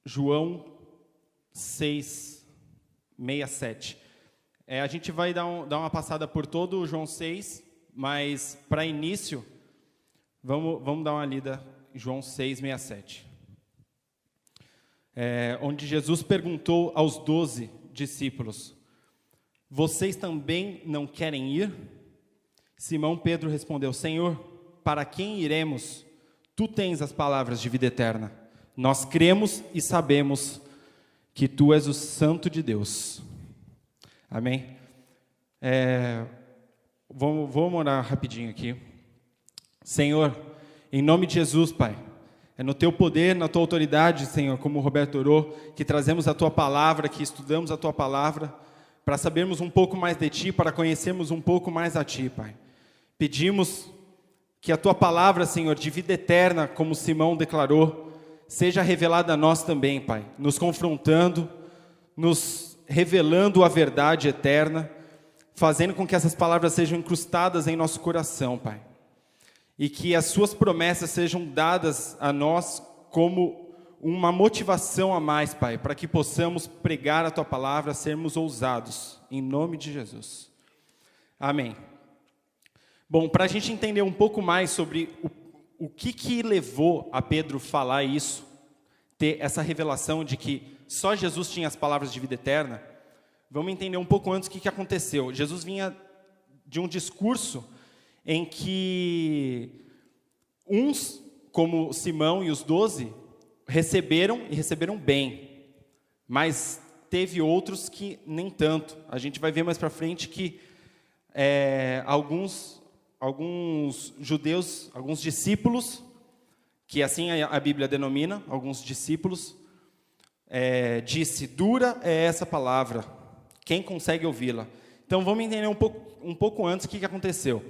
João 6, 67. A gente vai dar uma passada por todo o João 6, mas para início, vamos dar uma lida em João 6, 67. Onde Jesus perguntou aos 12 discípulos: vocês também não querem ir? Simão Pedro respondeu: Senhor, para quem iremos? Tu tens as palavras de vida eterna. Nós cremos e sabemos que tu és o Santo de Deus. Amém? Vou orar rapidinho aqui. Senhor, em nome de Jesus, Pai, é no teu poder, na tua autoridade, Senhor, como o Roberto orou, que trazemos a tua palavra, que estudamos a tua palavra, para sabermos um pouco mais de ti, para conhecermos um pouco mais a ti, Pai. Pedimos que a tua palavra, Senhor, de vida eterna, como Simão declarou, seja revelada a nós também, Pai, nos confrontando, nos revelando a verdade eterna, fazendo com que essas palavras sejam incrustadas em nosso coração, Pai. E que as suas promessas sejam dadas a nós como uma motivação a mais, Pai, para que possamos pregar a tua palavra, sermos ousados, em nome de Jesus. Amém. Bom, para a gente entender um pouco mais sobre o que levou a Pedro falar isso, ter essa revelação de que só Jesus tinha as palavras de vida eterna, vamos entender um pouco antes o que aconteceu. Jesus vinha de um discurso em que uns, como Simão e os 12, receberam bem, mas teve outros que nem tanto. A gente vai ver mais para frente que alguns judeus, alguns discípulos, que assim a Bíblia denomina, alguns discípulos, disse: dura é essa palavra, quem consegue ouvi-la? Então vamos entender um pouco antes o que aconteceu.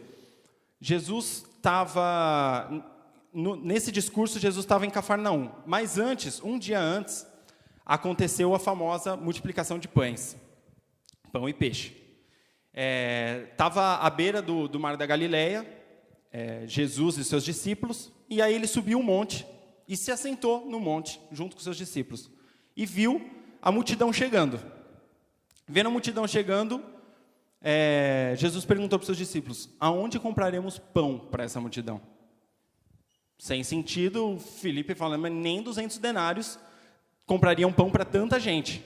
Jesus estava, nesse discurso, Jesus estava em Cafarnaum, mas antes, um dia antes, aconteceu a famosa multiplicação de pães, pão e peixe. Estava à beira do mar da Galileia, Jesus e seus discípulos, e aí ele subiu um monte e se assentou no monte junto com seus discípulos e viu a multidão chegando. Vendo a multidão chegando, Jesus perguntou para os seus discípulos: aonde compraremos pão para essa multidão? Sem sentido, Filipe falando, mas nem 200 denários comprariam pão para tanta gente.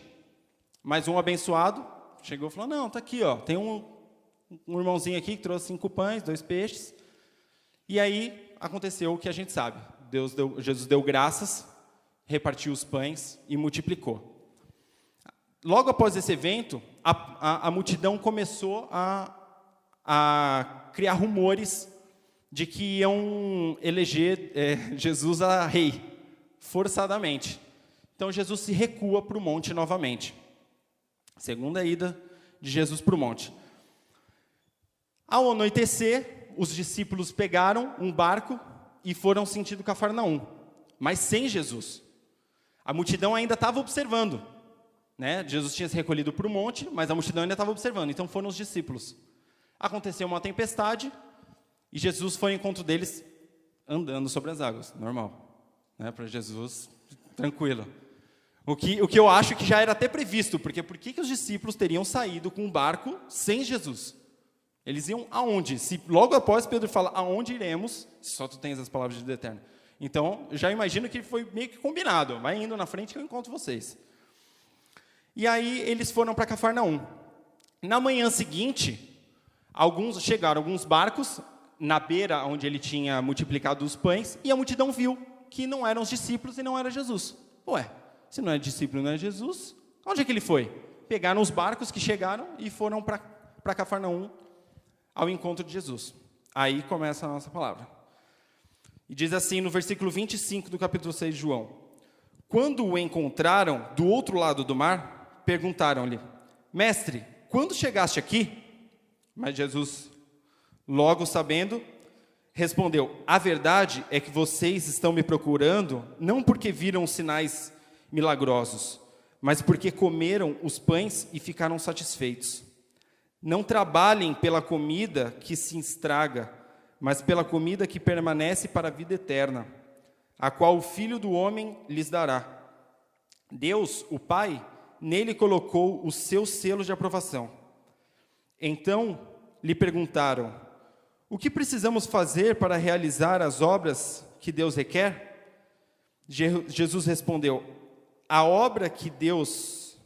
Mas um abençoado chegou e falou: não, está aqui, ó, tem um irmãozinho aqui que trouxe 5 pães, 2 peixes. E aí aconteceu o que a gente sabe. Jesus deu graças, repartiu os pães e multiplicou. Logo após esse evento, a multidão começou a criar rumores de que iam eleger Jesus a rei, forçadamente. Então Jesus se recua para o monte novamente. Segunda ida de Jesus para o monte. Ao anoitecer, os discípulos pegaram um barco e foram sentido Cafarnaum, mas sem Jesus. A multidão ainda estava observando, né? Jesus tinha se recolhido para o monte, mas a multidão ainda estava observando, então foram os discípulos. Aconteceu uma tempestade e Jesus foi ao encontro deles andando sobre as águas, normal, né? Para Jesus, tranquilo. O que eu acho que já era até previsto, porque por que os discípulos teriam saído com um barco sem Jesus? Eles iam aonde? Se logo após Pedro fala, aonde iremos, só tu tens as palavras de vida eterna. Então, já imagino que foi meio que combinado, vai indo na frente que eu encontro vocês. E aí eles foram para Cafarnaum. Na manhã seguinte, chegaram alguns barcos na beira onde ele tinha multiplicado os pães, e a multidão viu que não eram os discípulos e não era Jesus. Ué, se não é discípulo e não é Jesus, onde é que ele foi? Pegaram os barcos que chegaram e foram para Cafarnaum ao encontro de Jesus. Aí começa a nossa palavra. E diz assim no versículo 25 do capítulo 6 de João: quando o encontraram do outro lado do mar, perguntaram-lhe: mestre, quando chegaste aqui? Mas Jesus, logo sabendo, respondeu: a verdade é que vocês estão me procurando, não porque viram sinais milagrosos, mas porque comeram os pães e ficaram satisfeitos. Não trabalhem pela comida que se estraga, mas pela comida que permanece para a vida eterna, a qual o Filho do Homem lhes dará. Deus, o Pai, nele colocou o seu selo de aprovação. Então lhe perguntaram: o que precisamos fazer para realizar as obras que Deus requer? Jesus respondeu: a obra que Deus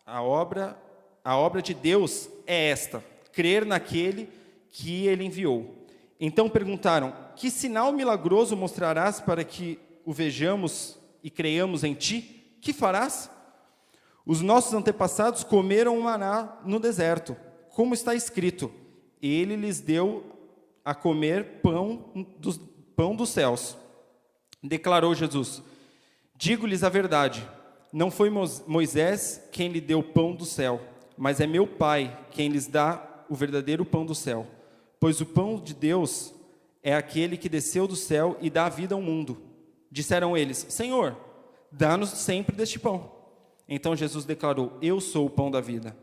a obra de Deus é esta: crer naquele que ele enviou. Então perguntaram: que sinal milagroso mostrarás para que o vejamos e creiamos em ti? Que farás? Os nossos antepassados comeram maná no deserto, como está escrito: ele lhes deu a comer pão dos céus. Declarou Jesus: digo-lhes a verdade, não foi Moisés quem lhe deu o pão do céu, mas é meu Pai quem lhes dá o verdadeiro pão do céu. Pois o pão de Deus é aquele que desceu do céu e dá vida ao mundo. Disseram eles: Senhor, dá-nos sempre deste pão. Então Jesus declarou: eu sou o pão da vida.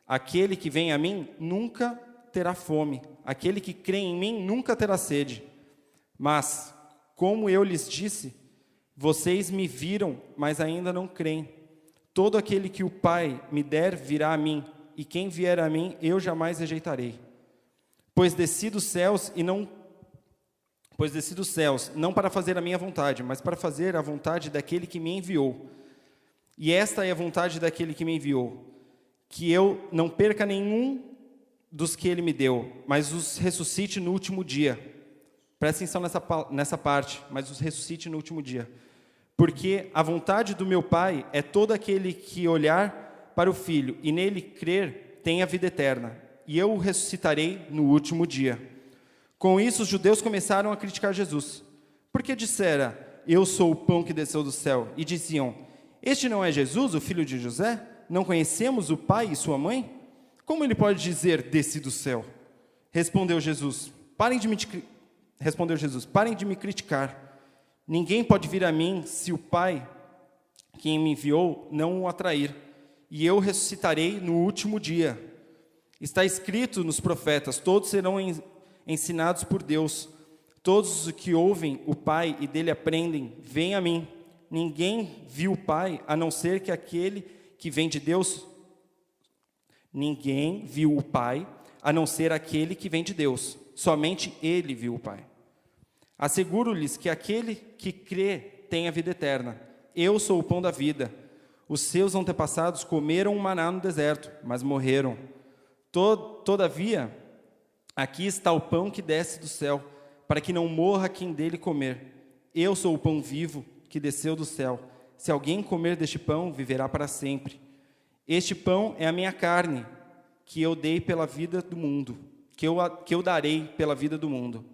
Aquele que vem a mim nunca terá fome. Aquele que crê em mim nunca terá sede. Mas, como eu lhes disse, vocês me viram, mas ainda não creem. Todo aquele que o Pai me der virá a mim, e quem vier a mim eu jamais rejeitarei. Pois desci dos céus não para fazer a minha vontade, mas para fazer a vontade daquele que me enviou. E esta é a vontade daquele que me enviou, que eu não perca nenhum dos que ele me deu, mas os ressuscite no último dia. Presta atenção nessa parte, mas os ressuscite no último dia. Porque a vontade do meu Pai é todo aquele que olhar para o Filho e nele crer tem a vida eterna, e eu o ressuscitarei no último dia. Com isso, os judeus começaram a criticar Jesus, porque dissera: eu sou o pão que desceu do céu, e diziam: este não é Jesus, o filho de José? Não conhecemos o pai e sua mãe? Como ele pode dizer: desci do céu? Respondeu Jesus: parem de me criticar. Ninguém pode vir a mim se o Pai, quem me enviou, não o atrair, e eu ressuscitarei no último dia. Está escrito nos profetas: todos serão ensinados por Deus. Todos os que ouvem o Pai e dele aprendem, vêm a mim. Ninguém viu o Pai, a não ser que aquele que vem de Deus. Ninguém viu o Pai, a não ser aquele que vem de Deus. Somente ele viu o Pai. Asseguro-lhes que aquele que crê tem a vida eterna. Eu sou o pão da vida. Os seus antepassados comeram um maná no deserto, mas morreram. Todavia, aqui está o pão que desce do céu, para que não morra quem dele comer. Eu sou o pão vivo que desceu do céu. Se alguém comer deste pão, viverá para sempre. Este pão é a minha carne, que eu dei pela vida do mundo, que eu darei pela vida do mundo.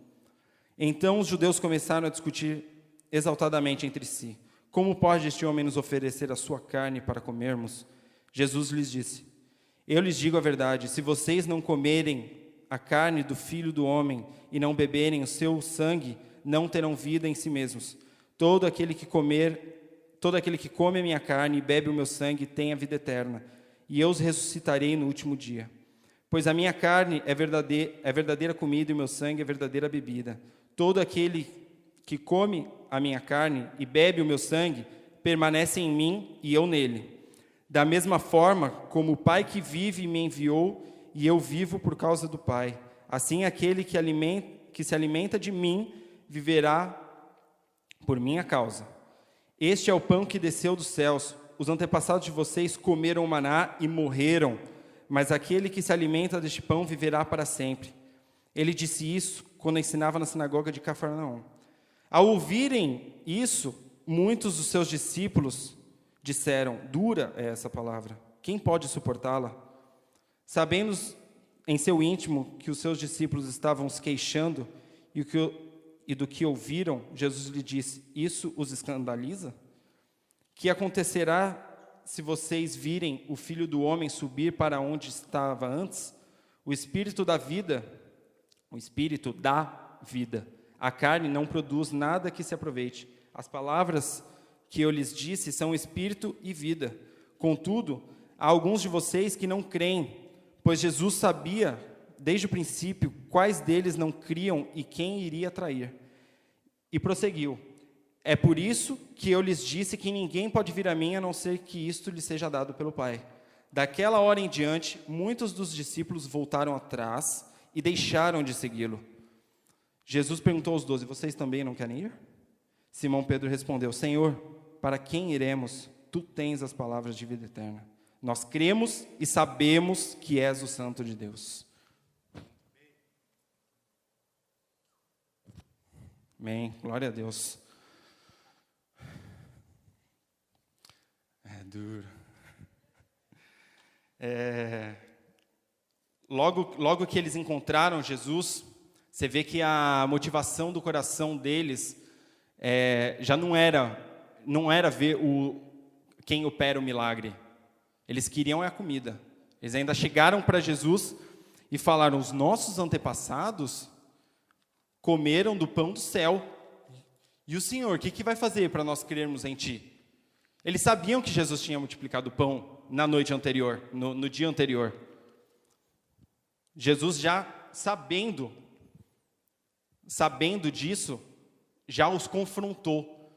Então os judeus começaram a discutir exaltadamente entre si: como pode este homem nos oferecer a sua carne para comermos? Jesus lhes disse: eu lhes digo a verdade, se vocês não comerem a carne do Filho do Homem e não beberem o seu sangue, não terão vida em si mesmos. Todo aquele que come a minha carne e bebe o meu sangue tem a vida eterna, e eu os ressuscitarei no último dia. Pois a minha carne é verdadeira comida e o meu sangue é verdadeira bebida. Todo aquele que come a minha carne e bebe o meu sangue permanece em mim e eu nele. Da mesma forma como o Pai que vive me enviou e eu vivo por causa do Pai, assim aquele que se alimenta de mim viverá por minha causa. Este é o pão que desceu dos céus. Os antepassados de vocês comeram o maná e morreram, mas aquele que se alimenta deste pão viverá para sempre. Ele disse isso quando ensinava na sinagoga de Cafarnaum. Ao ouvirem isso, muitos dos seus discípulos disseram: dura é essa palavra, quem pode suportá-la? Sabendo em seu íntimo que os seus discípulos estavam se queixando e do que ouviram, Jesus lhe disse: isso os escandaliza? Que acontecerá se vocês virem o Filho do Homem subir para onde estava antes? O Espírito dá vida, a carne não produz nada que se aproveite. As palavras que eu lhes disse são espírito e vida. Contudo, há alguns de vocês que não creem, pois Jesus sabia desde o princípio quais deles não criam e quem iria trair. E prosseguiu: É por isso que eu lhes disse que ninguém pode vir a mim a não ser que isto lhe seja dado pelo Pai. Daquela hora em diante, muitos dos discípulos voltaram atrás e deixaram de segui-lo. Jesus perguntou aos 12, vocês também não querem ir? Simão Pedro respondeu, Senhor, para quem iremos? Tu tens as palavras de vida eterna. Nós cremos e sabemos que és o Santo de Deus. Amém. Glória a Deus. É duro. Logo que eles encontraram Jesus, você vê que a motivação do coração deles já não era ver quem opera o milagre. Eles queriam a comida. Eles ainda chegaram para Jesus e falaram, os nossos antepassados comeram do pão do céu. E o Senhor, o que vai fazer para nós crermos em Ti? Eles sabiam que Jesus tinha multiplicado o pão na noite anterior, no dia anterior. Jesus já sabendo disso, já os confrontou,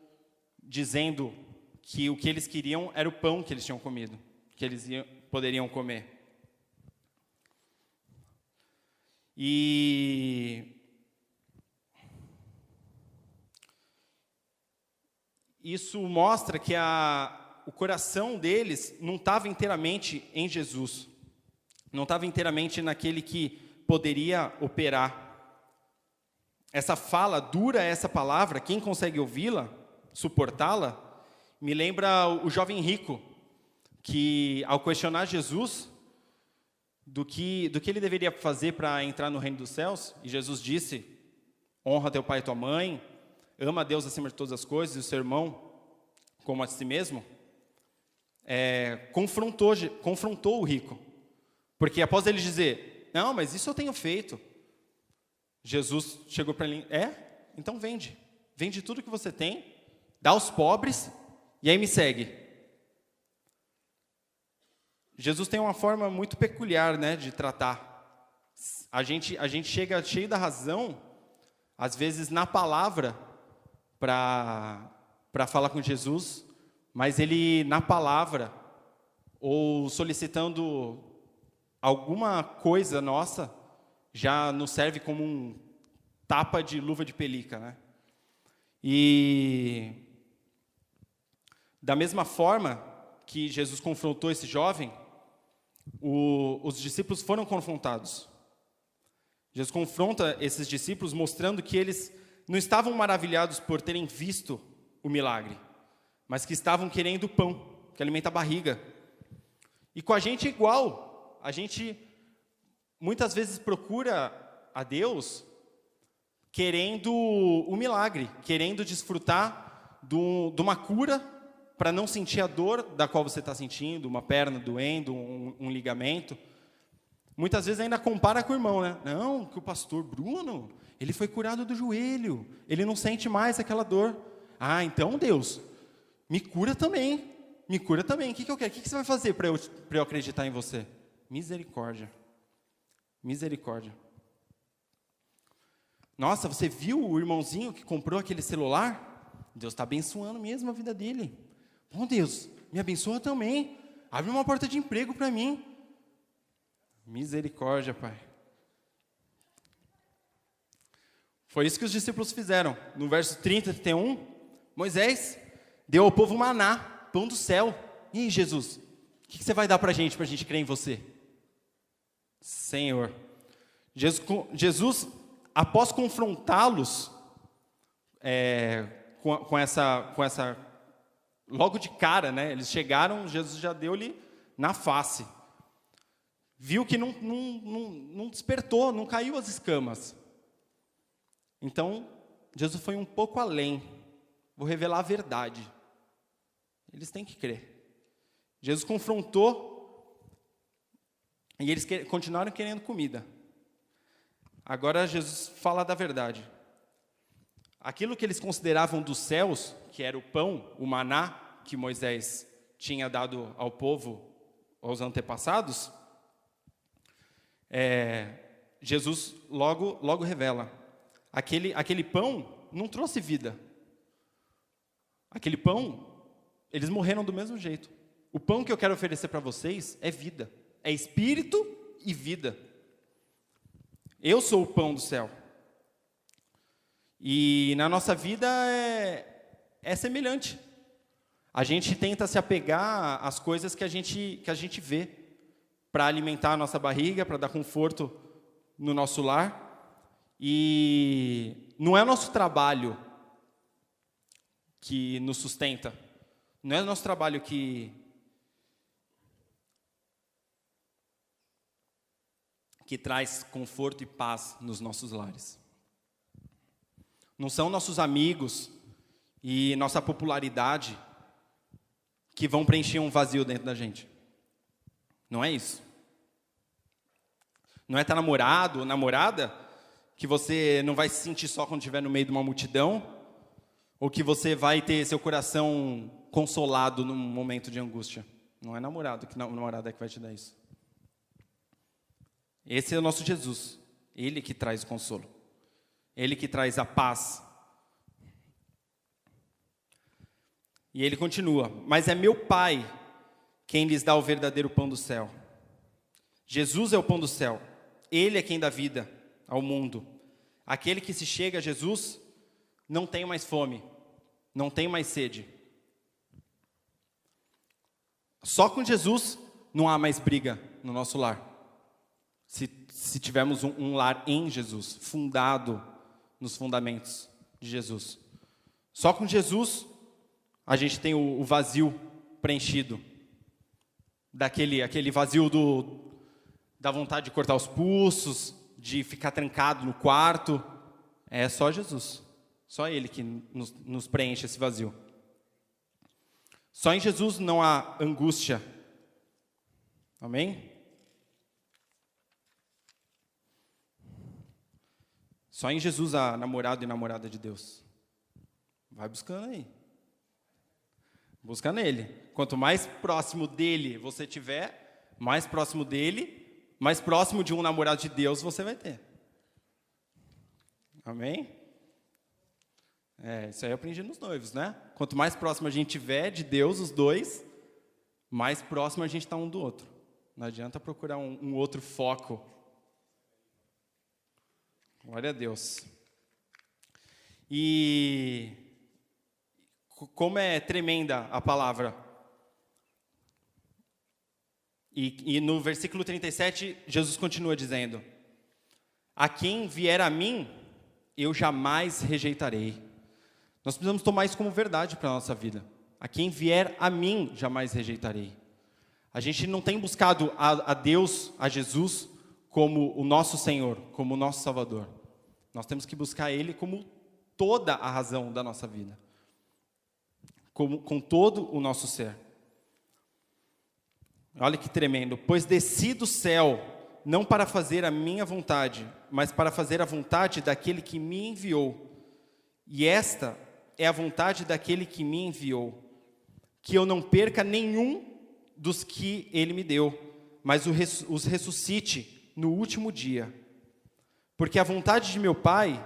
dizendo que o que eles queriam era o pão que eles tinham comido, que eles poderiam comer. E isso mostra que o coração deles não estava inteiramente em Jesus, não estava inteiramente naquele que poderia operar. Essa fala dura, essa palavra, quem consegue ouvi-la, suportá-la, me lembra o jovem rico, que ao questionar Jesus do que ele deveria fazer para entrar no reino dos céus, e Jesus disse, honra teu pai e tua mãe, ama a Deus acima de todas as coisas, e o seu irmão como a si mesmo, confrontou o rico. Porque após ele dizer, não, mas isso eu tenho feito, Jesus chegou para ele, então vende tudo que você tem, dá aos pobres, e aí me segue. Jesus tem uma forma muito peculiar, né, de tratar. A gente chega cheio da razão, às vezes na palavra, para falar com Jesus, mas ele na palavra, ou solicitando alguma coisa nossa, já nos serve como um tapa de luva de pelica, né? E da mesma forma que Jesus confrontou esse jovem, os discípulos foram confrontados. Jesus confronta esses discípulos mostrando que eles não estavam maravilhados por terem visto o milagre, mas que estavam querendo o pão, que alimenta a barriga. E com a gente é igual. A gente muitas vezes procura a Deus querendo o milagre, querendo desfrutar de uma cura para não sentir a dor da qual você está sentindo, uma perna doendo, um ligamento. Muitas vezes ainda compara com o irmão, né? Não, que o pastor Bruno, ele foi curado do joelho, ele não sente mais aquela dor. Ah, então Deus, me cura também. O que eu quero? O que você vai fazer para eu acreditar em você? Misericórdia. Nossa, você viu o irmãozinho que comprou aquele celular? Deus está abençoando mesmo a vida dele. Bom Deus, me abençoa também. Abre uma porta de emprego para mim. Misericórdia, Pai. Foi isso que os discípulos fizeram. No verso 30, 31, Moisés deu ao povo maná, pão do céu. E aí, Jesus, o que você vai dar para a gente crer em você? Senhor. Jesus, após confrontá-los com essa logo de cara, né? Eles chegaram, Jesus já deu-lhe na face. Viu que não despertou, não caiu as escamas. Então, Jesus foi um pouco além. Vou revelar a verdade. Eles têm que crer. Jesus confrontou e eles continuaram querendo comida. Agora Jesus fala da verdade. Aquilo que eles consideravam dos céus, que era o pão, o maná, que Moisés tinha dado ao povo, aos antepassados, Jesus logo revela. Aquele pão não trouxe vida. aquele pão, eles morreram do mesmo jeito. O pão que eu quero oferecer para vocês é vida, é espírito e vida. Eu sou o pão do céu. E na nossa vida é semelhante. A gente tenta se apegar às coisas que a gente vê, para alimentar a nossa barriga, para dar conforto no nosso lar. E não é o nosso trabalho que nos sustenta. Não é o nosso trabalho que traz conforto e paz nos nossos lares. Não são nossos amigos e nossa popularidade que vão preencher um vazio dentro da gente. Não é isso. Não é estar namorado ou namorada que você não vai se sentir só quando estiver no meio de uma multidão, ou que você vai ter seu coração consolado num momento de angústia. Não é namorada que vai te dar isso. Esse é o nosso Jesus. Ele que traz o consolo. Ele que traz a paz. E ele continua: mas é meu Pai quem lhes dá o verdadeiro pão do céu. Jesus é o pão do céu. Ele é quem dá vida ao mundo. Aquele que se chega a Jesus não tem mais fome, não tem mais sede. Só com Jesus não há mais briga no nosso lar. Se tivermos um lar em Jesus, fundado nos fundamentos de Jesus. Só com Jesus a gente tem o vazio preenchido. Aquele vazio da vontade de cortar os pulsos, de ficar trancado no quarto. É só Jesus. Só Ele que nos preenche esse vazio. Só em Jesus não há angústia. Amém? Só em Jesus há namorado e namorada de Deus. Vai buscando aí. Busca nele. Quanto mais próximo dele você tiver, mais próximo dele, mais próximo de um namorado de Deus você vai ter. Amém? Isso aí eu aprendi nos noivos, né? Quanto mais próximo a gente tiver de Deus, os dois, mais próximo a gente está um do outro. Não adianta procurar um outro foco. Glória a Deus. E como é tremenda a palavra. E no versículo 37, Jesus continua dizendo: a quem vier a mim, eu jamais rejeitarei. Nós precisamos tomar isso como verdade para a nossa vida. A quem vier a mim, jamais rejeitarei. A gente não tem buscado a Deus, a Jesus, como o nosso Senhor, como o nosso Salvador. Nós temos que buscar Ele como toda a razão da nossa vida. Com todo o nosso ser. Olha que tremendo. Pois desci do céu, não para fazer a minha vontade, mas para fazer a vontade daquele que me enviou. E esta é a vontade daquele que me enviou, que eu não perca nenhum dos que ele me deu, mas os ressuscite no último dia. Porque a vontade de meu Pai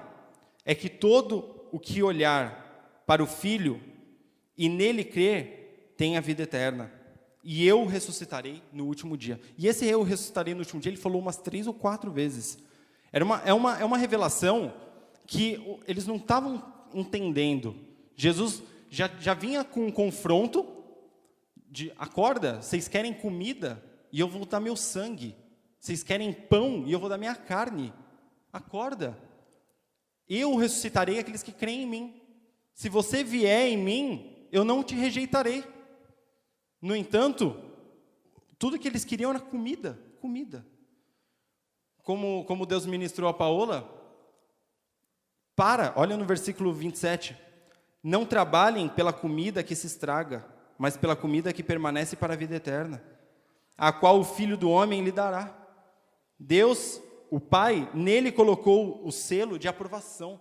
é que todo o que olhar para o Filho e nele crer tenha vida eterna. E eu ressuscitarei no último dia. E esse eu ressuscitarei no último dia, ele falou umas 3 ou 4 vezes. É uma revelação que eles não estavam entendendo. Jesus já vinha com um confronto de: acorda, vocês querem comida e eu vou dar meu sangue. Vocês querem pão e eu vou dar minha carne. Acorda. Eu ressuscitarei aqueles que creem em mim. Se você vier em mim, eu não te rejeitarei. No entanto, tudo que eles queriam era comida. Como Deus ministrou a Paola, olha no versículo 27. Não trabalhem pela comida que se estraga, mas pela comida que permanece para a vida eterna, a qual o Filho do Homem lhe dará. Deus, o Pai, nele colocou o selo de aprovação.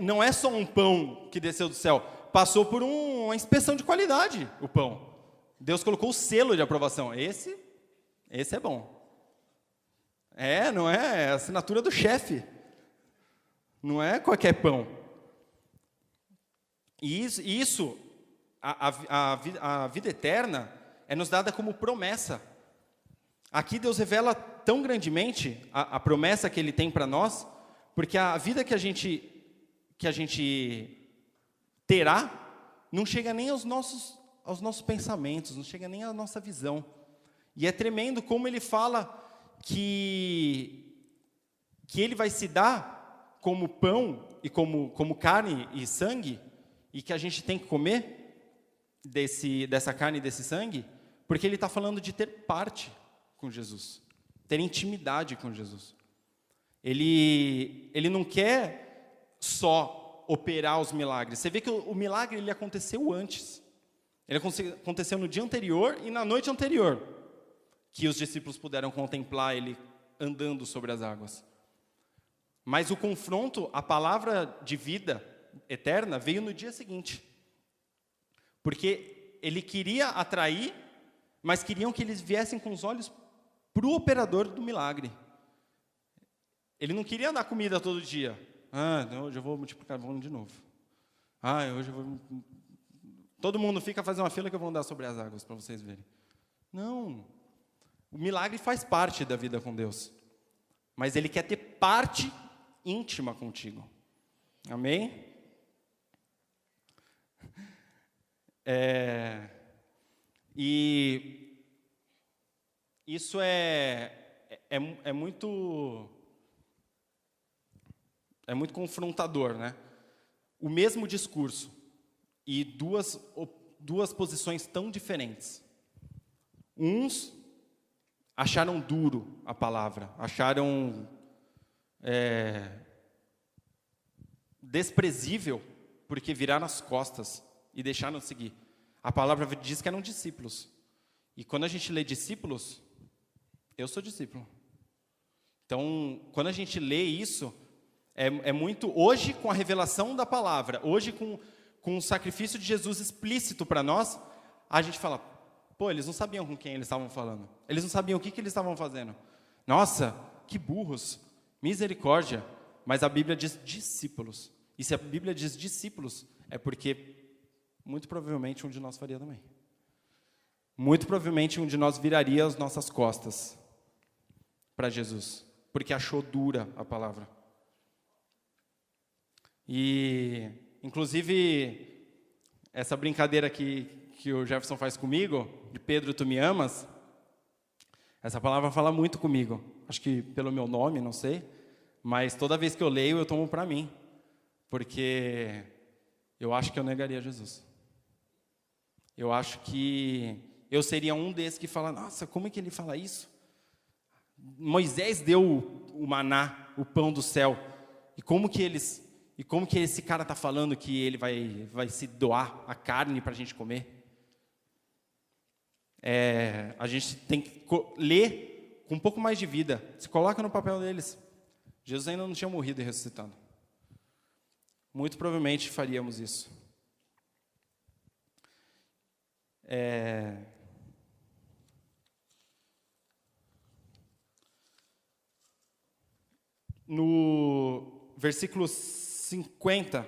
Não é só um pão que desceu do céu, passou por uma inspeção de qualidade, o pão. Deus colocou o selo de aprovação. Esse é bom. Não é a assinatura do chefe. Não é qualquer pão. E isso a vida eterna é nos dada como promessa. Aqui Deus revela tão grandemente a promessa que Ele tem para nós, porque a vida que a gente terá não chega nem aos nossos pensamentos, não chega nem à nossa visão. E é tremendo como Ele fala que Ele vai se dar como pão e como carne e sangue, e que a gente tem que comer dessa carne e desse sangue, porque Ele está falando de ter parte com Jesus, ter intimidade com Jesus. Ele não quer só operar os milagres. Você vê que o milagre ele aconteceu antes. Ele aconteceu no dia anterior e na noite anterior, que os discípulos puderam contemplar Ele andando sobre as águas. Mas o confronto, a palavra de vida eterna, veio no dia seguinte. Porque Ele queria atrair, mas queriam que eles viessem com os olhos para o operador do milagre. Ele não queria dar comida todo dia. Hoje eu vou multiplicar pão de novo. Hoje eu vou... Todo mundo fica fazendo uma fila que eu vou andar sobre as águas para vocês verem. Não. O milagre faz parte da vida com Deus. Mas Ele quer ter parte íntima contigo. Amém? E isso é muito confrontador, né? O mesmo discurso e duas posições tão diferentes. Uns acharam duro a palavra, acharam desprezível, porque viraram as costas e deixaram de seguir. A palavra diz que eram discípulos. E quando a gente lê discípulos, eu sou discípulo. Então, quando a gente lê isso, é muito... Hoje, com a revelação da palavra, hoje com o sacrifício de Jesus explícito para nós, a gente fala, eles não sabiam com quem eles estavam falando. Eles não sabiam o que eles estavam fazendo. Nossa, que burros. Misericórdia. Mas a Bíblia diz discípulos. E se a Bíblia diz discípulos, é porque muito provavelmente um de nós faria também. Muito provavelmente um de nós viraria as nossas costas para Jesus, porque achou dura a palavra. E, inclusive, essa brincadeira que o Jefferson faz comigo, de Pedro, tu me amas, essa palavra fala muito comigo. Acho que pelo meu nome, não sei, mas toda vez que eu leio, eu tomo para mim, porque eu acho que eu negaria Jesus. Eu acho que eu seria um desses que fala, nossa, como é que ele fala isso? Moisés deu o maná, o pão do céu, e como que esse cara está falando que ele vai se doar a carne para a gente comer? A gente tem que ler com um pouco mais de vida. Se coloca no papel deles. Jesus ainda não tinha morrido e ressuscitado. Muito provavelmente faríamos isso. No versículo 50,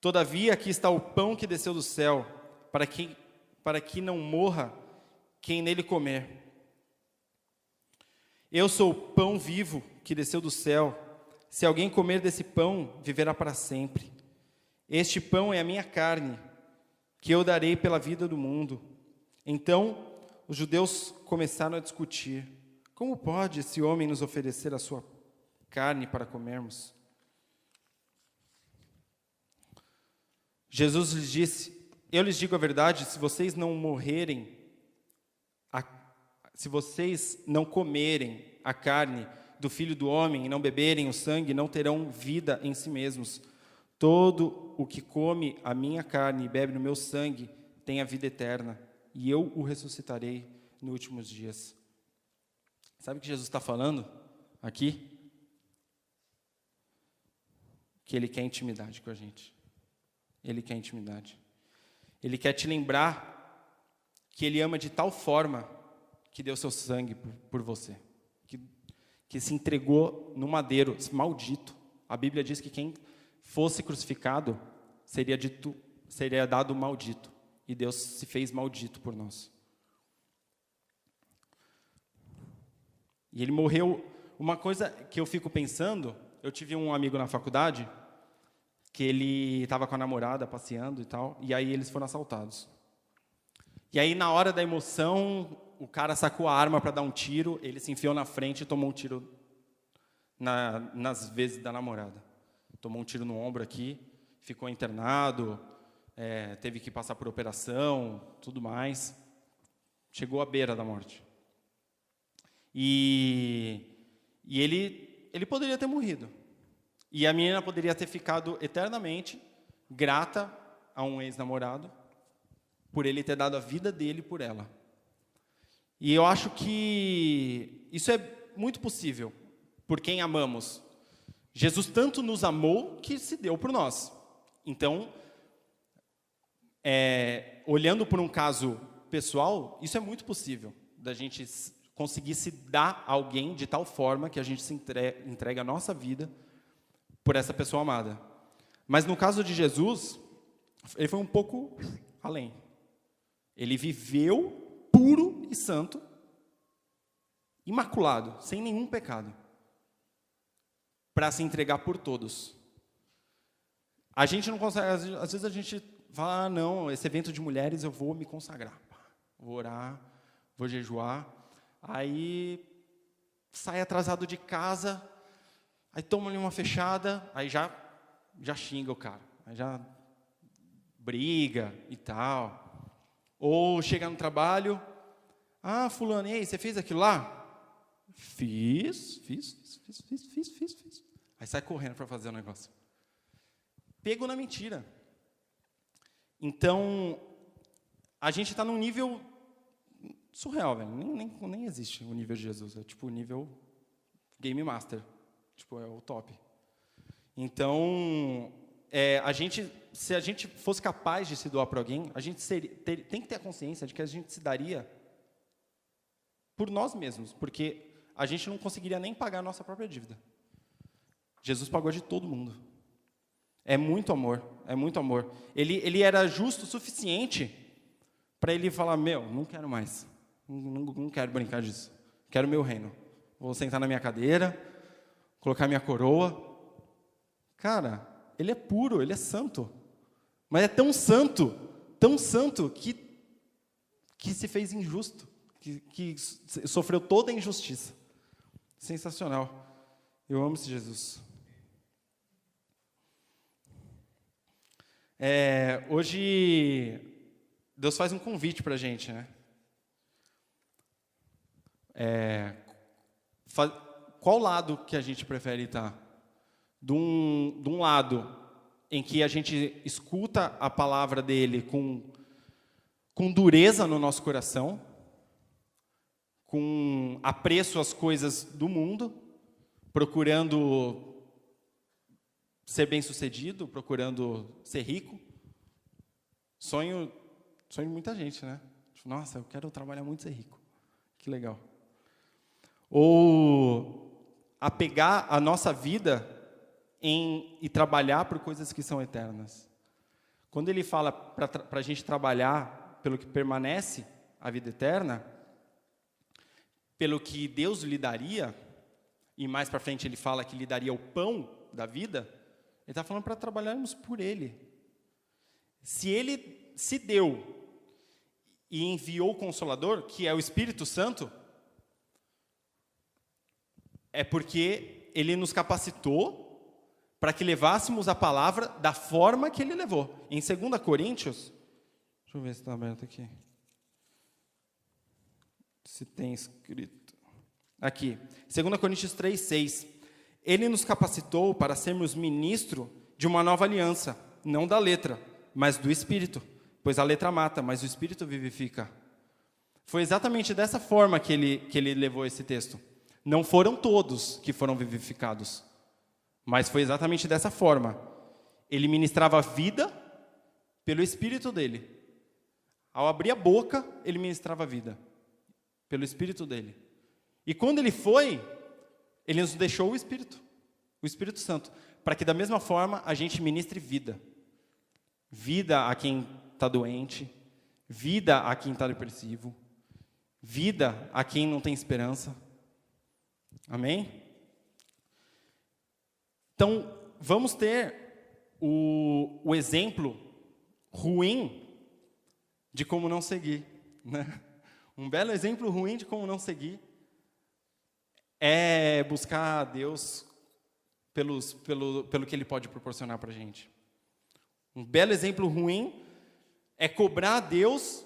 todavia aqui está o pão que desceu do céu, para que não morra quem nele comer. Eu sou o pão vivo que desceu do céu. Se alguém comer desse pão, viverá para sempre. Este pão é a minha carne, que eu darei pela vida do mundo. Então, os judeus começaram a discutir. Como pode esse homem nos oferecer a sua carne para comermos? Jesus lhes disse, eu lhes digo a verdade, se vocês não comerem a carne do Filho do Homem e não beberem o sangue, não terão vida em si mesmos. Todo o que come a minha carne e bebe no meu sangue tem a vida eterna, e eu o ressuscitarei nos últimos dias. Sabe o que Jesus está falando aqui? Que Ele quer intimidade com a gente. Ele quer intimidade. Ele quer te lembrar que Ele ama de tal forma que deu seu sangue por você. Que se entregou no madeiro, maldito. A Bíblia diz que quem fosse crucificado seria dado maldito. E Deus se fez maldito por nós. E ele morreu. Uma coisa que eu fico pensando, eu tive um amigo na faculdade, que ele estava com a namorada passeando e tal, e aí eles foram assaltados. E aí, na hora da emoção, o cara sacou a arma para dar um tiro, ele se enfiou na frente e tomou um tiro nas vezes da namorada. Tomou um tiro no ombro aqui, ficou internado, teve que passar por operação, tudo mais. Chegou à beira da morte. E ele poderia ter morrido. E a menina poderia ter ficado eternamente grata a um ex-namorado por ele ter dado a vida dele por ela. E eu acho que isso é muito possível por quem amamos. Jesus tanto nos amou que se deu por nós. Então, olhando por um caso pessoal, isso é muito possível, da gente conseguir se dar a alguém de tal forma que a gente se entrega a nossa vida por essa pessoa amada. Mas no caso de Jesus, ele foi um pouco além. Ele viveu puro e santo, imaculado, sem nenhum pecado, para se entregar por todos. A gente não consegue, às vezes a gente fala, não, esse evento de mulheres eu vou me consagrar, vou orar, vou jejuar, aí sai atrasado de casa, aí toma ali uma fechada, aí já xinga o cara, aí já briga e tal. Ou chega no trabalho, fulano, e aí, você fez aquilo lá? Fiz. Aí sai correndo para fazer o negócio. Pego na mentira. Então, a gente está num nível surreal, velho. Nem existe o nível de Jesus. É tipo o nível Game Master. Tipo, é o top. Então, se a gente fosse capaz de se doar para alguém, a gente tem que ter a consciência de que a gente se daria por nós mesmos, porque a gente não conseguiria nem pagar a nossa própria dívida. Jesus pagou de todo mundo. É muito amor, é muito amor. Ele era justo o suficiente para ele falar, não quero mais, não quero brincar disso, quero meu reino. Vou sentar na minha cadeira, colocar minha coroa. Cara, ele é puro, ele é santo. Mas é tão santo, que se fez injusto, que sofreu toda a injustiça. Sensacional. Eu amo esse Jesus. Hoje, Deus faz um convite para a gente, né? Qual lado que a gente prefere estar? De um lado em que a gente escuta a palavra dele com dureza no nosso coração, com apreço às coisas do mundo, procurando ser bem-sucedido, procurando ser rico. Sonho de muita gente, né? Tipo, nossa, eu quero trabalhar muito e ser rico. Que legal. Ou apegar a nossa vida e trabalhar por coisas que são eternas. Quando ele fala para a gente trabalhar pelo que permanece a vida eterna, pelo que Deus lhe daria, e mais para frente ele fala que lhe daria o pão da vida, ele está falando para trabalharmos por ele. Se ele se deu e enviou o Consolador, que é o Espírito Santo, é porque ele nos capacitou para que levássemos a palavra da forma que ele levou. Em 2 Coríntios, deixa eu ver se está aberto aqui. Se tem escrito. Aqui, 2 Coríntios 3:6. Ele nos capacitou para sermos ministro de uma nova aliança, não da letra, mas do Espírito. Pois a letra mata, mas o Espírito vivifica. Foi exatamente dessa forma que ele levou esse texto. Não foram todos que foram vivificados, mas foi exatamente dessa forma. Ele ministrava vida pelo Espírito dele. Ao abrir a boca, ele ministrava vida pelo Espírito dele. E quando ele foi, ele nos deixou o Espírito Santo, para que da mesma forma a gente ministre vida. vida a quem está doente, vida a quem está depressivo, vida a quem não tem esperança. Amém? Então, vamos ter o exemplo ruim de como não seguir, né? Um belo exemplo ruim de como não seguir é buscar a Deus pelo que Ele pode proporcionar para a gente. Um belo exemplo ruim é cobrar a Deus,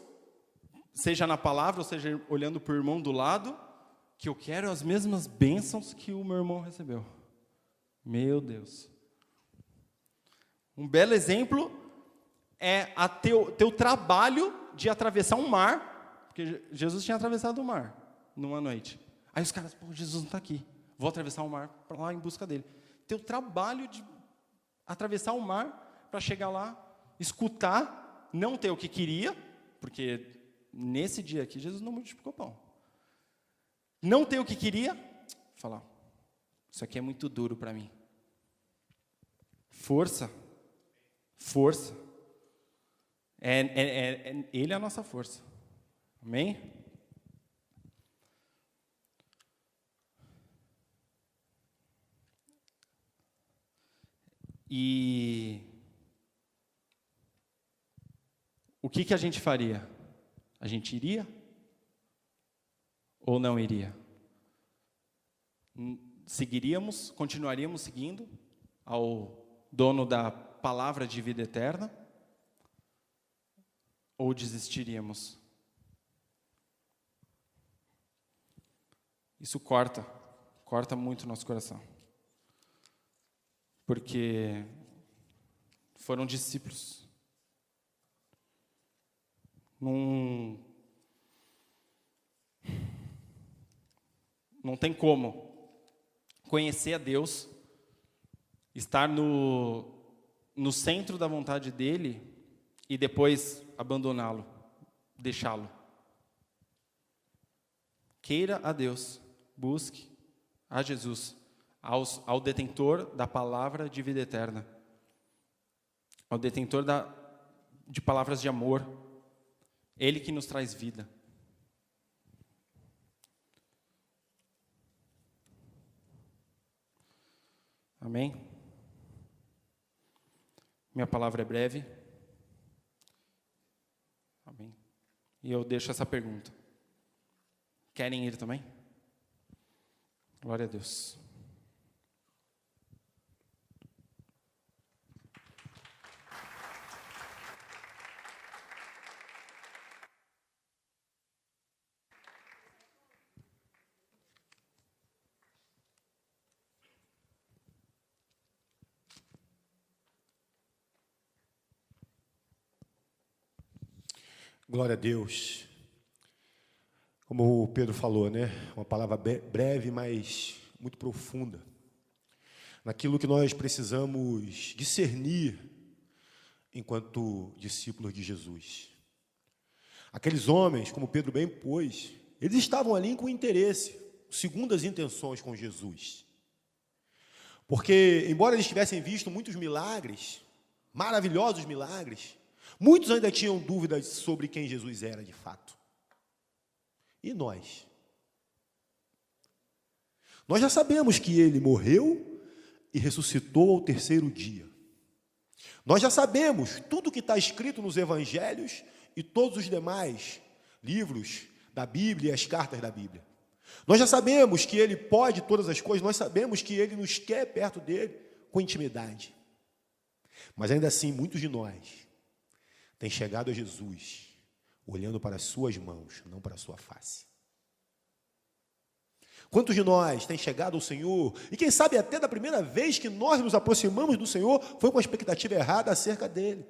seja na palavra, ou seja olhando para o irmão do lado, que eu quero as mesmas bênçãos que o meu irmão recebeu. Meu Deus. Um belo exemplo é teu trabalho de atravessar um mar, porque Jesus tinha atravessado o mar numa noite. Aí os caras, Jesus não está aqui, vou atravessar o mar para lá em busca dele. Teu trabalho de atravessar o mar para chegar lá, escutar, não ter o que queria, porque nesse dia aqui Jesus não multiplicou pão. Não ter o que queria, falar, isso aqui é muito duro para mim. Força. Ele é a nossa força. Amém? E o que a gente faria? A gente iria? Ou não iria? Seguiríamos, continuaríamos seguindo ao dono da palavra de vida eterna? Ou desistiríamos? Isso corta muito o nosso coração. Porque foram discípulos. Não tem como conhecer a Deus, estar no centro da vontade dele e depois abandoná-lo, deixá-lo. Queira a Deus, busque a Jesus, ao detentor da palavra de vida eterna, ao detentor de palavras de amor, Ele que nos traz vida. Amém? Minha palavra é breve. Amém? E eu deixo essa pergunta. Querem ir também? Glória a Deus. Glória a Deus. Como o Pedro falou, né? Uma palavra breve, mas muito profunda. Naquilo que nós precisamos discernir enquanto discípulos de Jesus. Aqueles homens, como Pedro bem pôs, eles estavam ali com interesse, segundo as intenções com Jesus. Porque, embora eles tivessem visto muitos milagres, maravilhosos milagres, muitos ainda tinham dúvidas sobre quem Jesus era de fato. E nós? Nós já sabemos que ele morreu e ressuscitou ao terceiro dia. Nós já sabemos tudo que está escrito nos evangelhos e todos os demais livros da Bíblia e as cartas da Bíblia. Nós já sabemos que ele pode todas as coisas, nós sabemos que ele nos quer perto dele com intimidade. Mas ainda assim, muitos de nós têm chegado a Jesus olhando para as suas mãos, não para a sua face. Quantos de nós têm chegado ao Senhor, e quem sabe até da primeira vez que nós nos aproximamos do Senhor, foi com a expectativa errada acerca dele.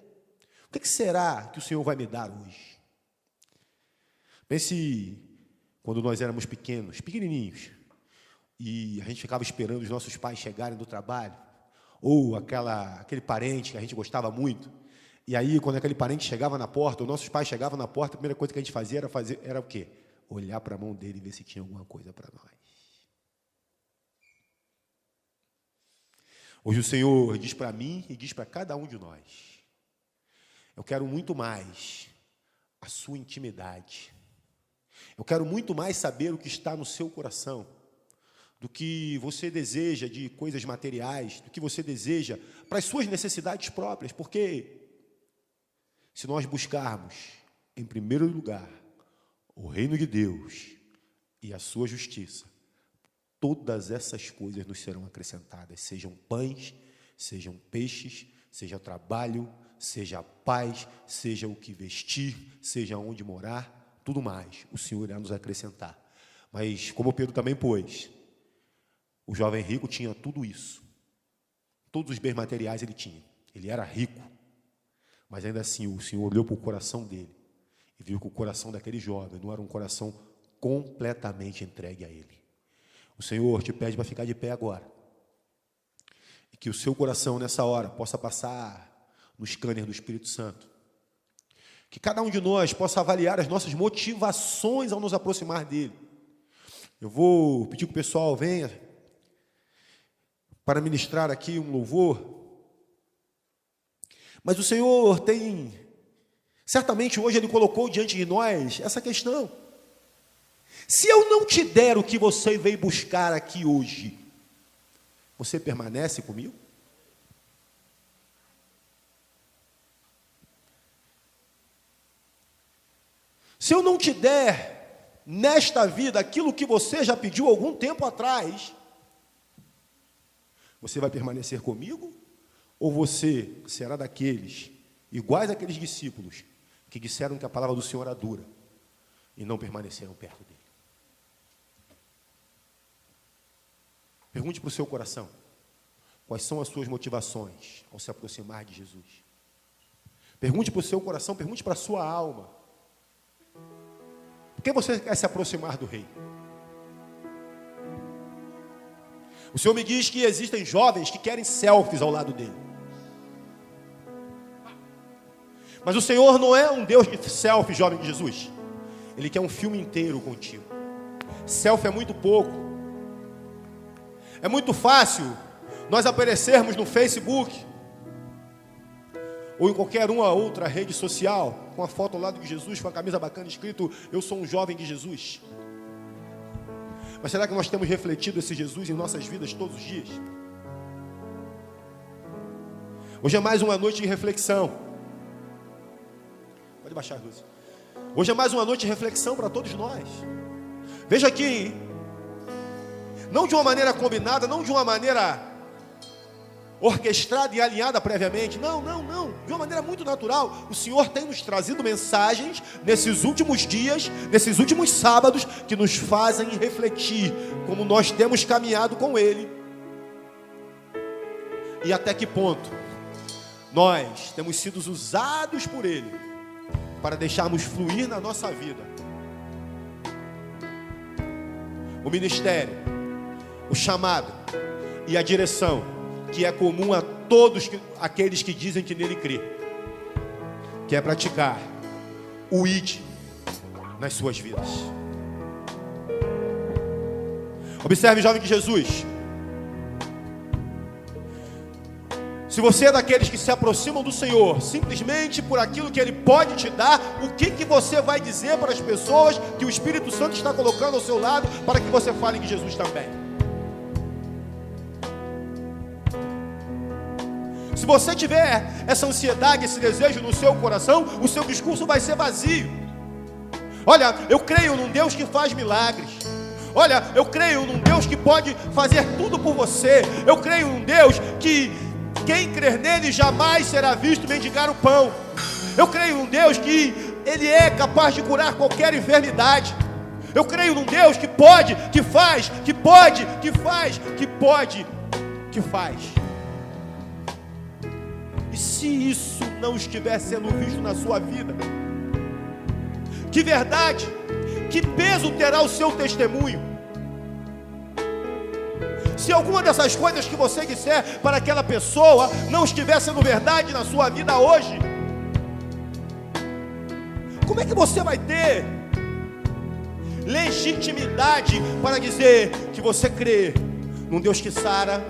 O que será que o Senhor vai me dar hoje? Pense quando nós éramos pequenininhos, e a gente ficava esperando os nossos pais chegarem do trabalho, ou aquele parente que a gente gostava muito, e aí quando aquele parente chegava na porta, os nossos pais chegavam na porta, a primeira coisa que a gente fazia era o quê? Olhar para a mão dele e ver se tinha alguma coisa para nós. Hoje o Senhor diz para mim e diz para cada um de nós: Eu quero muito mais a sua intimidade. Eu quero muito mais saber o que está no seu coração, do que você deseja de coisas materiais, do que você deseja para as suas necessidades próprias, porque se nós buscarmos, em primeiro lugar, o reino de Deus e a sua justiça, todas essas coisas nos serão acrescentadas, sejam pães, sejam peixes, seja trabalho, seja paz, seja o que vestir, seja onde morar, tudo mais, o Senhor irá nos acrescentar. Mas, como Pedro também pôs, o jovem rico tinha tudo isso. Todos os bens materiais ele tinha. Ele era rico. Mas ainda assim, o Senhor olhou para o coração dele e viu que o coração daquele jovem não era um coração completamente entregue a ele. O Senhor te pede para ficar de pé agora. E que o seu coração, nessa hora, possa passar no scanner do Espírito Santo. Que cada um de nós possa avaliar as nossas motivações ao nos aproximar dele. Eu vou pedir que o pessoal venha para ministrar aqui um louvor. Mas o Senhor tem, certamente hoje Ele colocou diante de nós essa questão. Se eu não te der o que você veio buscar aqui hoje, você permanece comigo? Se eu não te der nesta vida aquilo que você já pediu algum tempo atrás, você vai permanecer comigo? Ou você será daqueles, iguais àqueles discípulos, que disseram que a palavra do Senhor era dura e não permaneceram perto dele? Pergunte para o seu coração, quais são as suas motivações ao se aproximar de Jesus? Pergunte para o seu coração, pergunte para a sua alma. Por que você quer se aproximar do Rei? O Senhor me diz que existem jovens que querem selfies ao lado dele. Mas o Senhor não é um Deus de selfie, jovem de Jesus. Ele quer um filme inteiro contigo. Selfie é muito pouco. É muito fácil nós aparecermos no Facebook ou em qualquer uma outra rede social com a foto ao lado de Jesus, com a camisa bacana escrito: eu sou um jovem de Jesus. Mas será que nós temos refletido esse Jesus em nossas vidas todos os dias? Hoje é mais uma noite de reflexão. Pode baixar a luz. Hoje é mais uma noite de reflexão para todos nós. Veja aqui, não de uma maneira combinada, não de uma maneira orquestrada e alinhada previamente, não, de uma maneira muito natural. O Senhor tem nos trazido mensagens nesses últimos dias, nesses últimos sábados, que nos fazem refletir como nós temos caminhado com Ele e até que ponto nós temos sido usados por Ele para deixarmos fluir na nossa vida o ministério, o chamado e a direção que é comum a todos aqueles que dizem que nele crê, que é praticar o ID nas suas vidas. Observe, jovem de Jesus. Se você é daqueles que se aproximam do Senhor simplesmente por aquilo que Ele pode te dar, o que você vai dizer para as pessoas que o Espírito Santo está colocando ao seu lado para que você fale de Jesus também? Se você tiver essa ansiedade, esse desejo no seu coração, o seu discurso vai ser vazio. Olha, eu creio num Deus que faz milagres. Olha, eu creio num Deus que pode fazer tudo por você. Eu creio num Deus que quem crer nele jamais será visto mendigar o pão. Eu creio num Deus que Ele é capaz de curar qualquer enfermidade. Eu creio num Deus que pode, que faz, que pode, que faz, que pode, que faz. E se isso não estiver sendo visto na sua vida, que verdade, que peso terá o seu testemunho? Se alguma dessas coisas que você disser para aquela pessoa não estiver sendo verdade na sua vida hoje, como é que você vai ter legitimidade para dizer que você crê num Deus que sara,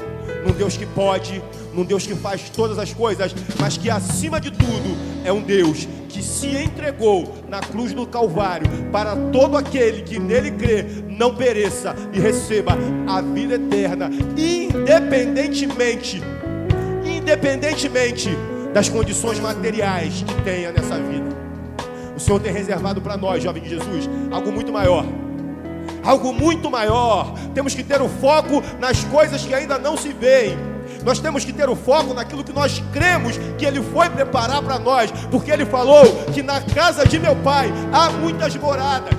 num Deus que pode, num Deus que faz todas as coisas, mas que acima de tudo é um Deus que se entregou na cruz do Calvário para todo aquele que nele crê não pereça e receba a vida eterna, independentemente das condições materiais que tenha nessa vida. O Senhor tem reservado para nós, jovem de Jesus, algo muito maior. Algo muito maior. Temos que ter o foco nas coisas que ainda não se veem. Nós temos que ter o foco naquilo que nós cremos que Ele foi preparar para nós, porque Ele falou que na casa de meu Pai há muitas moradas,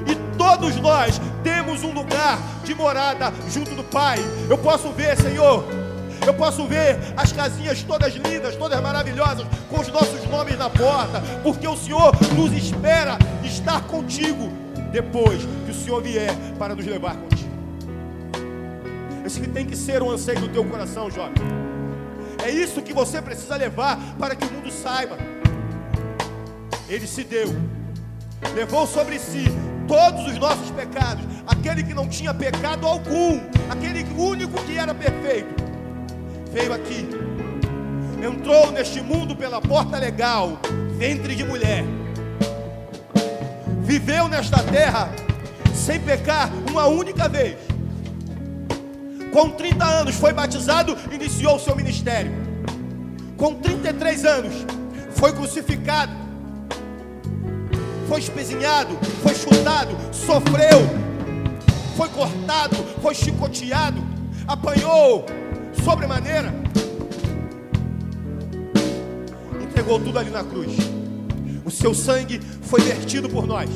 e todos nós temos um lugar de morada junto do Pai. Eu posso ver, Senhor, eu posso ver as casinhas todas lindas, todas maravilhosas, com os nossos nomes na porta, porque o Senhor nos espera estar contigo depois que o Senhor vier para nos levar contigo. Esse que tem que ser o anseio do teu coração, jovem. É isso que você precisa levar para que o mundo saiba. Ele se deu, levou sobre si todos os nossos pecados. Aquele que não tinha pecado algum, aquele único que era perfeito, veio aqui, entrou neste mundo pela porta legal, ventre de mulher, viveu nesta terra sem pecar uma única vez. Com 30 anos foi batizado, iniciou o seu ministério. Com 33 anos foi crucificado, foi espezinhado, foi chutado, sofreu, foi cortado, foi chicoteado, apanhou sobremaneira, entregou tudo ali na cruz. O seu sangue foi vertido por nós.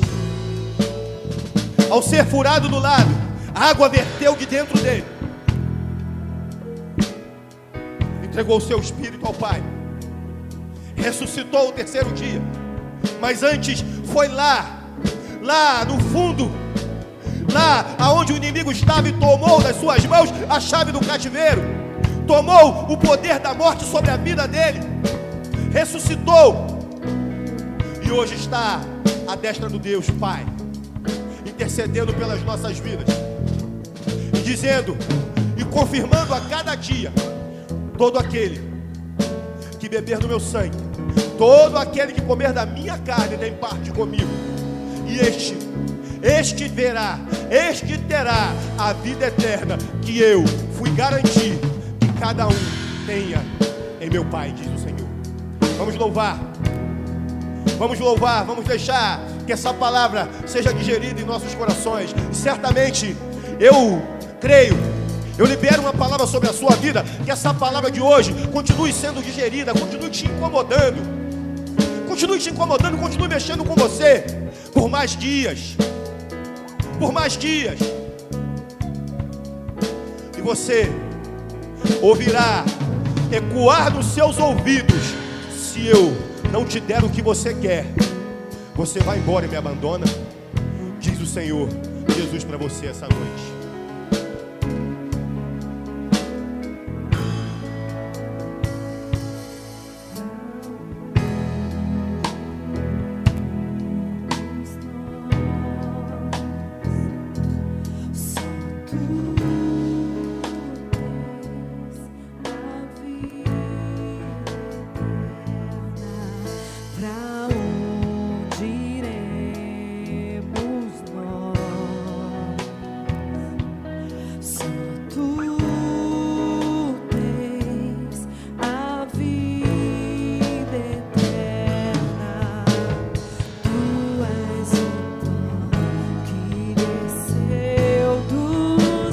Ao ser furado do lado, a água verteu de dentro dele. Entregou o seu espírito ao Pai, ressuscitou o terceiro dia. Mas antes foi lá no fundo, lá aonde o inimigo estava, e tomou das suas mãos a chave do cativeiro, tomou o poder da morte sobre a vida dele, ressuscitou, e hoje está à destra do Deus Pai, intercedendo pelas nossas vidas, e dizendo e confirmando a cada dia: todo aquele que beber do meu sangue, todo aquele que comer da minha carne tem parte comigo, e este terá a vida eterna que eu fui garantir que cada um tenha em meu Pai, diz o Senhor. Vamos louvar, vamos deixar que essa palavra seja digerida em nossos corações. E certamente, eu creio, eu libero uma palavra sobre a sua vida, que essa palavra de hoje continue sendo digerida, continue te incomodando, continue mexendo com você, por mais dias, e você ouvirá ecoar nos seus ouvidos: se eu não te der o que você quer, você vai embora e me abandona, diz o Senhor Jesus para você essa noite. Tu és o pão que desceu do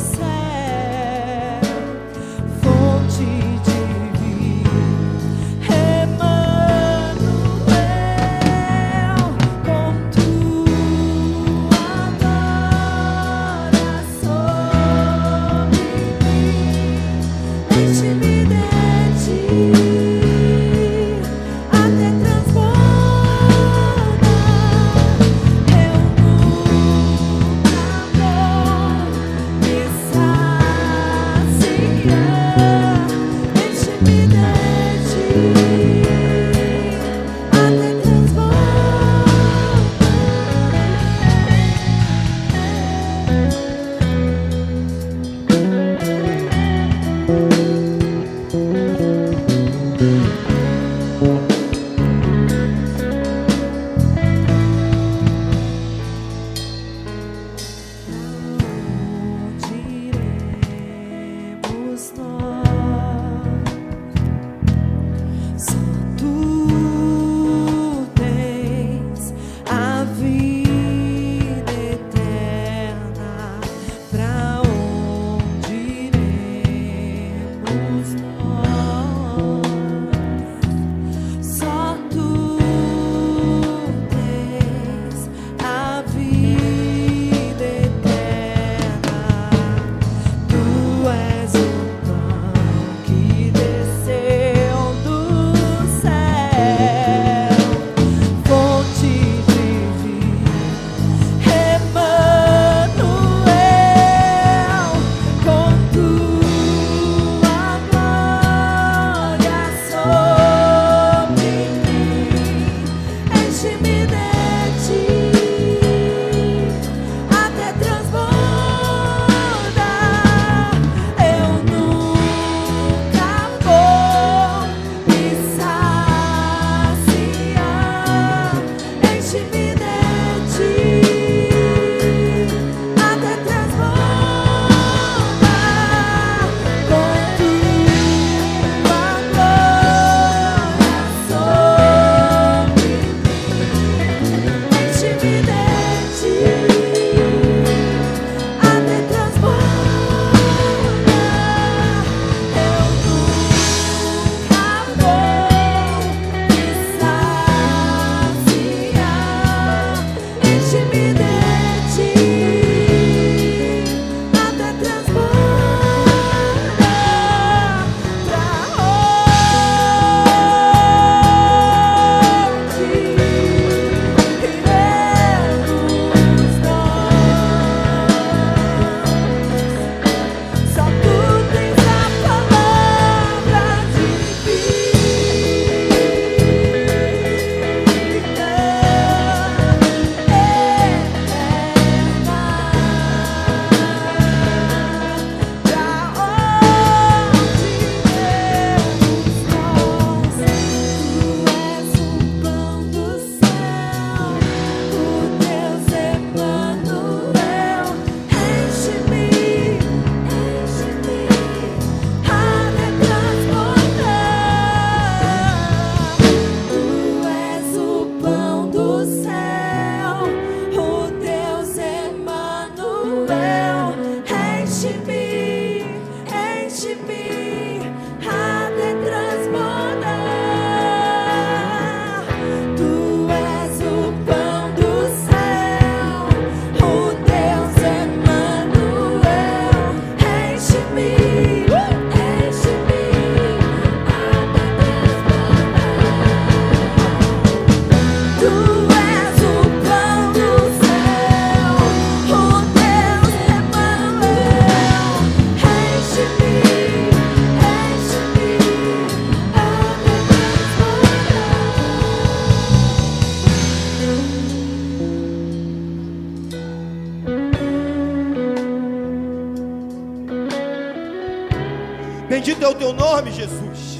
Bendito é o teu nome, Jesus.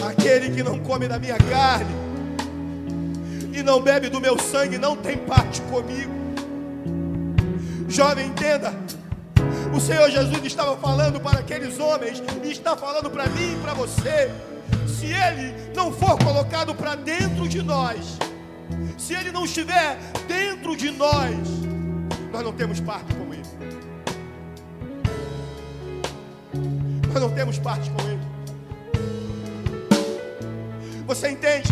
Aquele que não come da minha carne e não bebe do meu sangue não tem parte comigo. Jovem, entenda. O Senhor Jesus estava falando para aqueles homens e está falando para mim e para você. Se Ele não for colocado para dentro de nós, se Ele não estiver dentro de nós, nós não temos parte com Ele. Nós não temos parte com Ele. Você entende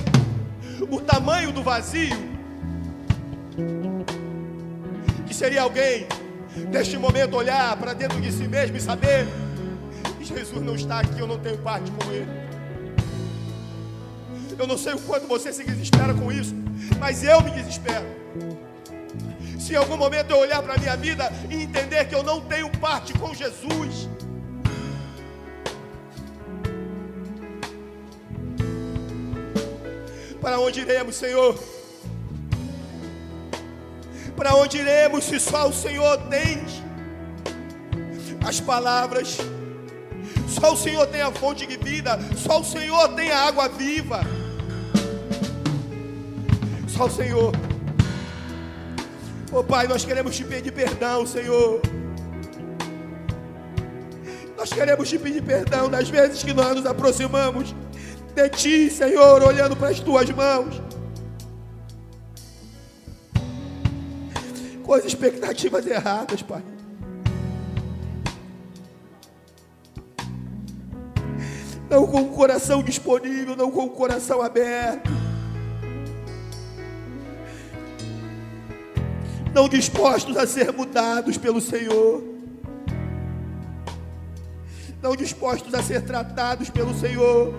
o tamanho do vazio que seria alguém neste momento olhar para dentro de si mesmo e saber que Jesus não está aqui, eu não tenho parte com Ele. Eu não sei o quanto você se desespera com isso, mas eu me desespero. Se em algum momento eu olhar para a minha vida e entender que eu não tenho parte com Jesus, para onde iremos, Senhor? Para onde iremos se só o Senhor tem as palavras? Só o Senhor tem a fonte de vida, só o Senhor tem a água viva. Só o Senhor. Oh Pai, nós queremos te pedir perdão, Senhor. Nós queremos te pedir perdão das vezes que nós nos aproximamos de Ti, Senhor, olhando para as Tuas mãos, com as expectativas erradas, Pai. Não com o coração disponível, não com o coração aberto, não dispostos a ser mudados pelo Senhor, não dispostos a ser tratados pelo Senhor.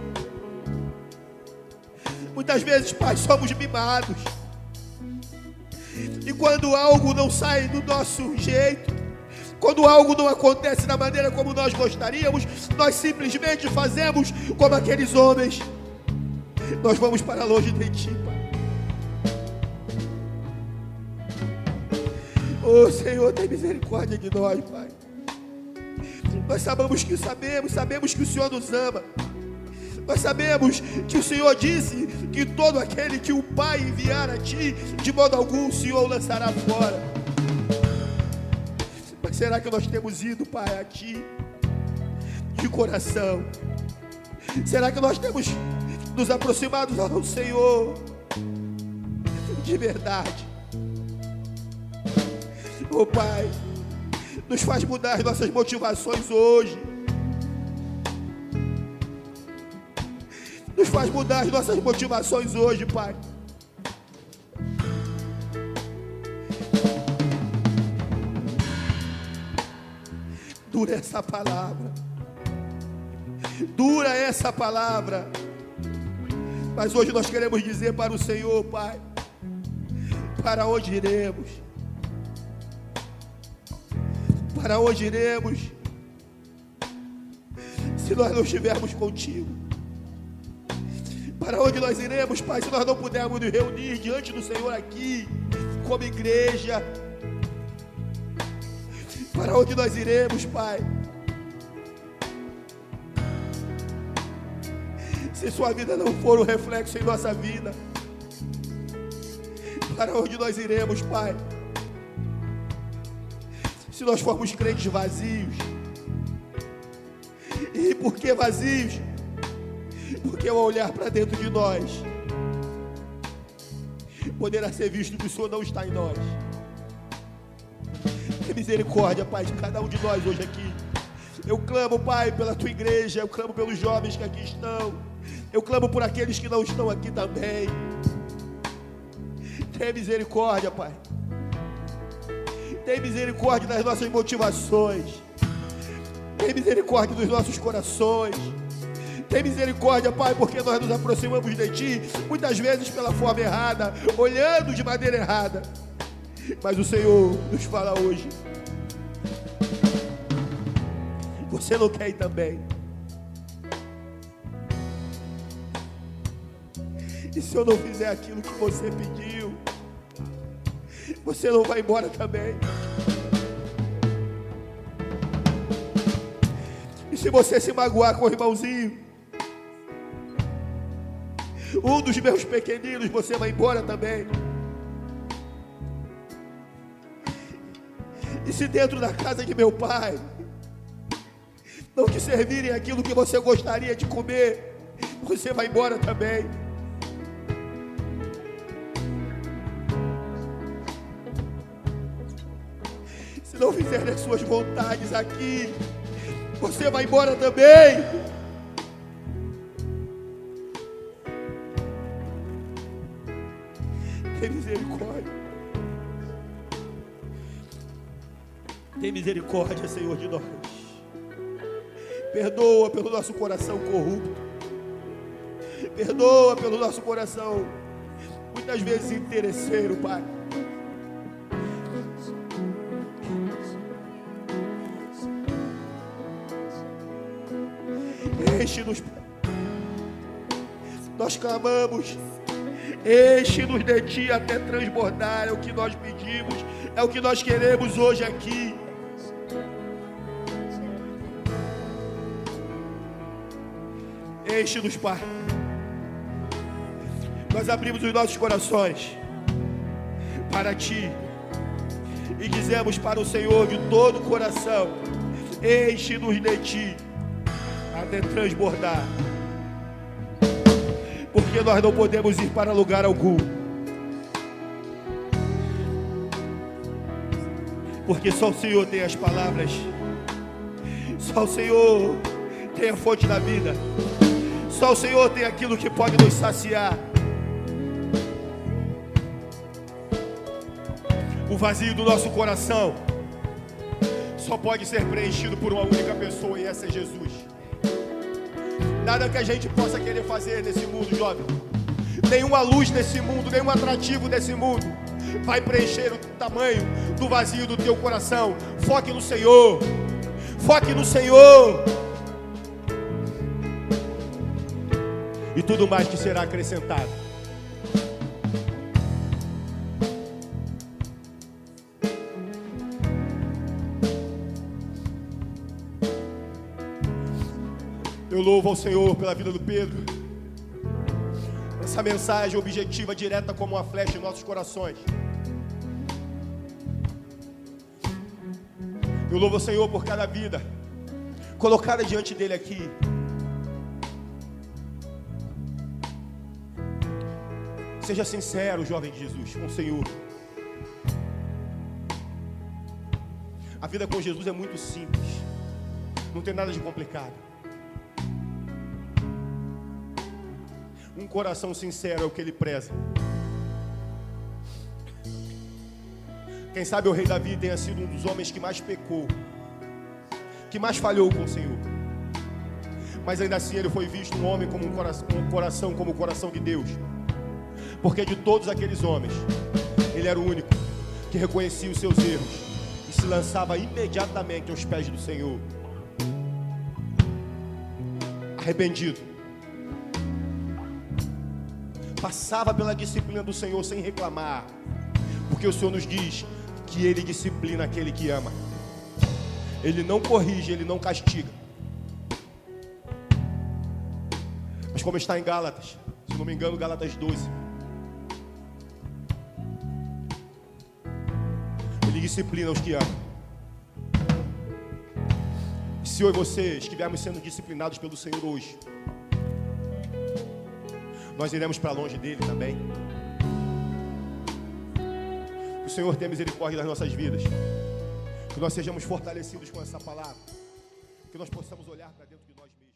Muitas vezes, Pai, somos mimados, e quando algo não sai do nosso jeito, quando algo não acontece da maneira como nós gostaríamos, nós simplesmente fazemos como aqueles homens. Nós vamos para longe de Ti, Pai. Oh Senhor, tem misericórdia de nós, Pai. Nós sabemos que o Senhor nos ama. Nós sabemos que o Senhor disse que todo aquele que o Pai enviar a Ti, de modo algum o Senhor o lançará fora. Mas será que nós temos ido, Pai, a Ti de coração? Será que nós temos nos aproximado ao Senhor de verdade? Oh Pai, nos faz mudar as nossas motivações hoje. Nos faz mudar as nossas motivações hoje, Pai. Dura essa palavra. Dura essa palavra. Mas hoje nós queremos dizer para o Senhor, Pai, para onde iremos? Para onde iremos se nós não estivermos contigo? Para onde nós iremos, Pai, se nós não pudermos nos reunir diante do Senhor aqui, como igreja? Para onde nós iremos, Pai, se Sua vida não for um reflexo em nossa vida? Para onde nós iremos, Pai, se nós formos crentes vazios? E por que vazios? Porque ao olhar para dentro de nós, poderá ser visto que o Senhor não está em nós. Tem misericórdia, Pai, de cada um de nós hoje aqui. Eu clamo, Pai, pela Tua igreja. Eu clamo pelos jovens que aqui estão. Eu clamo por aqueles que não estão aqui também. Tem misericórdia, Pai. Tem misericórdia das nossas motivações. Tem misericórdia dos nossos corações. Tem misericórdia, Pai, porque nós nos aproximamos de Ti, muitas vezes pela forma errada, olhando de maneira errada. Mas o Senhor nos fala hoje: você não quer ir também? E se eu não fizer aquilo que você pediu, você não vai embora também? se você se magoar com o irmãozinho, um dos meus pequeninos, você vai embora também. E se dentro da casa de meu pai não te servirem aquilo que você gostaria de comer, você vai embora também. Se não fizerem as suas vontades aqui, você vai embora também. Tem misericórdia. Tem misericórdia, Senhor, de nós. Perdoa pelo nosso coração corrupto. Perdoa pelo nosso coração, muitas vezes interesseiro, Pai. Enche-nos. Nós clamamos. Enche-nos de Ti até transbordar. É o que nós pedimos. É o que nós queremos hoje aqui. Enche-nos, Pai. Nós abrimos os nossos corações para Ti e dizemos para o Senhor de todo o coração: enche-nos de Ti até transbordar, porque nós não podemos ir para lugar algum, porque só o Senhor tem as palavras, só o Senhor tem a fonte da vida, só o Senhor tem aquilo que pode nos saciar. O vazio do nosso coração só pode ser preenchido por uma única pessoa, e essa é Jesus. Nada que a gente possa querer fazer nesse mundo, jovem, nenhuma luz desse mundo, nenhum atrativo desse mundo vai preencher o tamanho do vazio do teu coração. Foque no Senhor. Foque no Senhor. E tudo mais que será acrescentado. Eu louvo ao Senhor pela vida do Pedro. Essa mensagem objetiva, direta como uma flecha em nossos corações. Eu louvo ao Senhor por cada vida colocada diante dele aqui. Seja sincero, jovem de Jesus, com o Senhor. A vida com Jesus é muito simples. Não tem nada de complicado. Um coração sincero é o que ele preza. Quem sabe o rei Davi tenha sido um dos homens que mais pecou, que mais falhou com o Senhor. Mas ainda assim ele foi visto um homem como um coração como o coração de Deus. Porque de todos aqueles homens, ele era o único que reconhecia os seus erros e se lançava imediatamente aos pés do Senhor, arrependido. Passava pela disciplina do Senhor sem reclamar, porque o Senhor nos diz que Ele disciplina aquele que ama. Ele não corrige, Ele não castiga. Mas como está em Gálatas, se não me engano, Gálatas 12, Ele disciplina os que amam. E se eu e você estivermos sendo disciplinados pelo Senhor hoje, nós iremos para longe dele também. Que o Senhor tenha misericórdia das nossas vidas. Que nós sejamos fortalecidos com essa palavra. Que nós possamos olhar para dentro de nós mesmos.